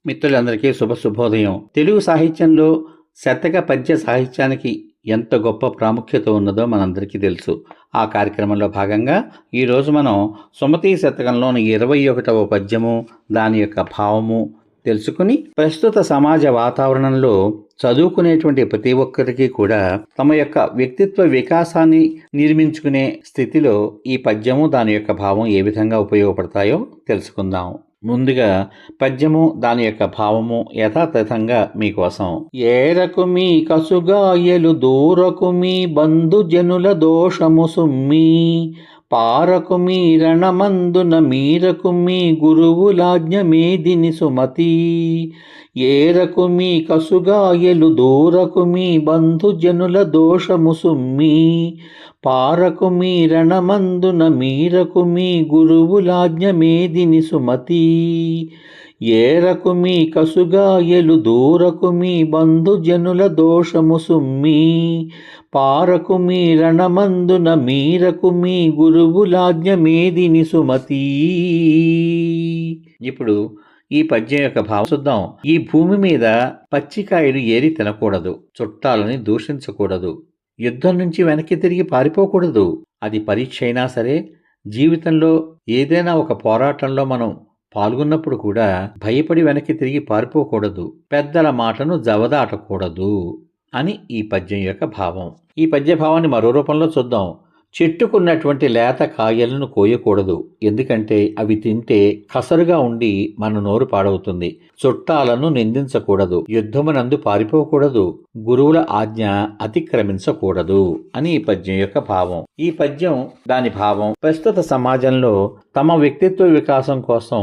మిత్రులందరికీ శుభోదయం. తెలుగు సాహిత్యంలో శతక పద్య సాహిత్యానికి ఎంత గొప్ప ప్రాముఖ్యత ఉన్నదో మనందరికీ తెలుసు. ఆ కార్యక్రమంలో భాగంగా ఈరోజు మనం సుమతీ శతకంలోని 21వ పద్యము, దాని యొక్క భావము తెలుసుకుని, ప్రస్తుత సమాజ వాతావరణంలో చదువుకునేటువంటి ప్రతి ఒక్కరికి కూడా తమ యొక్క వ్యక్తిత్వ వికాసాన్ని నిర్మించుకునే స్థితిలో ఈ పద్యము, దాని యొక్క భావం ఏ విధంగా ఉపయోగపడతాయో తెలుసుకుందాం. ముందుగా పద్యము, దాని యొక్క భావము యథాతథంగా మీకోసం. ఏరకు మీ కసుగాయలు దూరకు మీ బంధుజనుల దోషము సుమ్మి, పారకు మీ రణమందున మీరకు మీ గురువులాజ్ఞ మేదిని సుమతి. ఏరకు మీ కసుగాయలు దూరకు మీ బంధుజనుల దోషము సుమ్మి, పారకు మీ రణమందున మీరకు మీ గురువులాజ్ఞ మేదిని సుమతి. ఏరకు మీ కసుగాయలు దూరకు మీ బంధుజనుల దోషము సుమ్మి, పారకు మీ రణమందున మీరకు మీ గురువులాజ్ఞ మేదిని సుమతి. ఇప్పుడు ఈ పద్యం యొక్క భావం చూద్దాం. ఈ భూమి మీద పచ్చికాయలు ఏరి తినకూడదు, చుట్టాలని దూషించకూడదు, యుద్ధం నుంచి వెనక్కి తిరిగి పారిపోకూడదు. అది పరీక్ష అయినా సరే, జీవితంలో ఏదైనా ఒక పోరాటంలో మనం పాల్గొన్నప్పుడు కూడా భయపడి వెనక్కి తిరిగి పారిపోకూడదు, పెద్దల మాటను జవదాటకూడదు అని ఈ పద్యం యొక్క భావం. ఈ పద్య భావాన్ని మరో రూపంలో చూద్దాం. చెట్టుకున్నటువంటి లేత కాయలను కోయకూడదు, ఎందుకంటే అవి తింటే కసరుగా ఉండి మన నోరు పాడవుతుంది. చుట్టాలను నిందించకూడదు, యుద్ధమునందు పారిపోకూడదు, గురువుల ఆజ్ఞ అతిక్రమించకూడదు అని ఈ పద్యం యొక్క భావం. ఈ పద్యం, దాని భావం ప్రస్తుత సమాజంలో తమ వ్యక్తిత్వ వికాసం కోసం,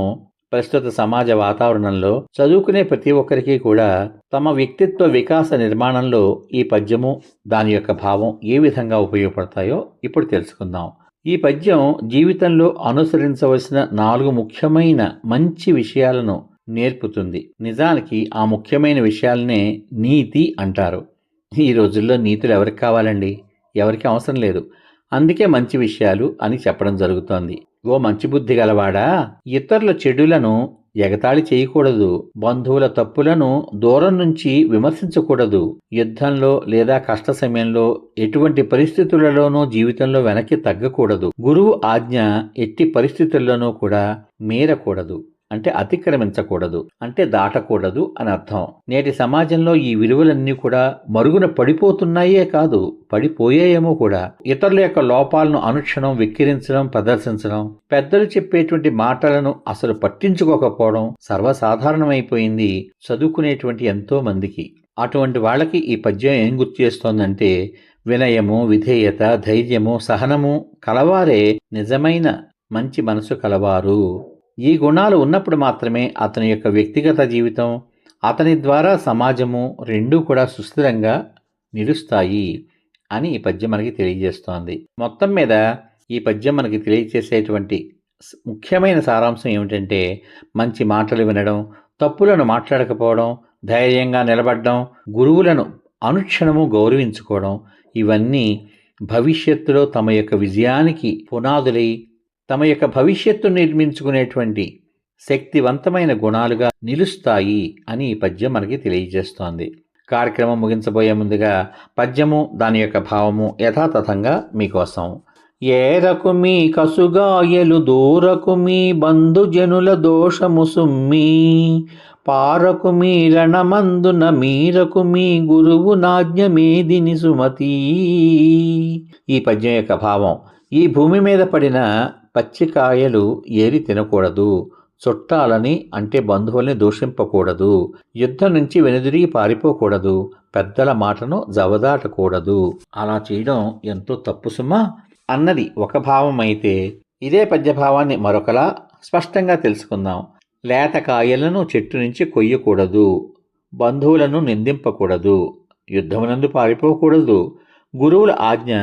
ప్రస్తుత సమాజ వాతావరణంలో చదువుకునే ప్రతి ఒక్కరికి కూడా తమ వ్యక్తిత్వ వికాస నిర్మాణంలో ఈ పద్యము, దాని యొక్క భావం ఏ విధంగా ఉపయోగపడతాయో ఇప్పుడు తెలుసుకుందాం. ఈ పద్యం జీవితంలో అనుసరించవలసిన 4 ముఖ్యమైన మంచి విషయాలను నేర్పుతుంది. నిజానికి ఆ ముఖ్యమైన విషయాలనే నీతి అంటారు. ఈ రోజుల్లో నీతులు ఎవరికి కావాలండి? ఎవరికి అవసరం లేదు. అందుకే మంచి విషయాలు అని చెప్పడం జరుగుతోంది. ఓ మంచి బుద్ధి గలవాడా, ఇతరుల చెడులను ఎగతాళి చేయకూడదు, బంధువుల తప్పులను దూరం నుంచి విమర్శించకూడదు, యుద్ధంలో లేదా కష్ట సమయంలో ఎటువంటి పరిస్థితులలోనూ జీవితంలో వెనక్కి తగ్గకూడదు, గురువు ఆజ్ఞ ఎట్టి పరిస్థితుల్లోనూ కూడా మీరకూడదు, అంటే అతిక్రమించకూడదు, అంటే దాటకూడదు అని అర్థం. నేటి సమాజంలో ఈ విలువలన్నీ కూడా మరుగున పడిపోతున్నాయే కాదు, పడిపోయాయేమో కూడా. ఇతరుల యొక్క లోపాలను అనుక్షణం వెక్కిరించడం, ప్రదర్శించడం, పెద్దలు చెప్పేటువంటి మాటలను అసలు పట్టించుకోకపోవడం సర్వసాధారణమైపోయింది చదువుకునేటువంటి ఎంతో మందికి. అటువంటి వాళ్ళకి ఈ పద్యం ఏం గుర్తు చేస్తోందంటే, వినయము, విధేయత, ధైర్యము, సహనము కలవారే నిజమైన మంచి మనసు కలవారు. ఈ గుణాలు ఉన్నప్పుడు మాత్రమే అతని యొక్క వ్యక్తిగత జీవితం, అతని ద్వారా సమాజము రెండూ కూడా సుస్థిరంగా నిలుస్తాయి అని ఈ పద్యం మనకి తెలియజేస్తోంది. మొత్తం మీద ఈ పద్యం మనకి తెలియజేసేటువంటి ముఖ్యమైన సారాంశం ఏమిటంటే, మంచి మాటలు వినడం, తప్పులను మాట్లాడకపోవడం, ధైర్యంగా నిలబడడం, గురువులను అనుక్షణము గౌరవించుకోవడం, ఇవన్నీ భవిష్యత్తులో తమ యొక్క విజయానికి పునాదులై తమ యొక్క భవిష్యత్తు నిర్మించుకునేటువంటి శక్తివంతమైన గుణాలుగా నిలుస్తాయి అని ఈ పద్యం మనకి తెలియజేస్తోంది. కార్యక్రమం ముగించబోయే ముందుగా పద్యము, దాని యొక్క భావము యథాతథంగా మీకోసం. ఏరకు మీ కసుగాయలు దూరకు మీ బంధుజనుల దోషము సుమ్మి, పారకు మీ రణమందున మీరకు మీ గురువు నాజ్ఞ మేదిని సుమతి. ఈ పద్యం యొక్క భావం. ఈ భూమి మీద పడిన పచ్చికాయలు ఏరి తినకూడదు, చుట్టాలని అంటే బంధువుల్ని దూషింపకూడదు, యుద్ధం నుంచి వెనుదిరిగి పారిపోకూడదు, పెద్దల మాటను జవదాటకూడదు. అలా చేయడం ఎంతో తప్పు సుమా అన్నది ఒక భావం అయితే, ఇదే పద్యభావాన్ని మరొకలా స్పష్టంగా తెలుసుకుందాం. లేత కాయలను చెట్టు నుంచి కొయ్యకూడదు, బంధువులను నిందింపకూడదు, యుద్ధమునందు పారిపోకూడదు, గురువుల ఆజ్ఞ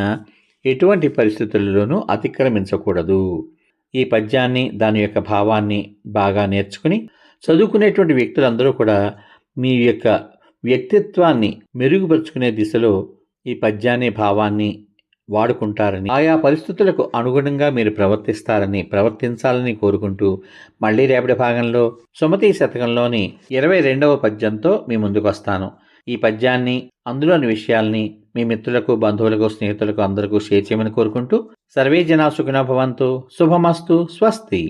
ఎటువంటి పరిస్థితుల్లోనూ అతిక్రమించకూడదు. ఈ పద్యాన్ని, దాని యొక్క భావాన్ని బాగా నేర్చుకుని చదువుకునేటువంటి వ్యక్తులందరూ కూడా మీ యొక్క వ్యక్తిత్వాన్ని మెరుగుపరుచుకునే దిశలో ఈ పద్యాన్ని, భావాన్ని వాడుకుంటారని, ఆయా పరిస్థితులకు అనుగుణంగా మీరు ప్రవర్తించాలని కోరుకుంటూ మళ్ళీ రేపటి భాగంలో సుమతీ శతకంలోని 22వ పద్యంతో మీ ముందుకొస్తాను. ఈ పద్యాన్ని, అందులోని విషయాల్ని మీ మిత్రులకు, బంధువులకు, స్నేహితులకు అందరికీ షేర్ చేయమని కోరుకుంటూ సర్వే జనా సుఖినో భవంతు. శుభమస్తు. స్వస్తి.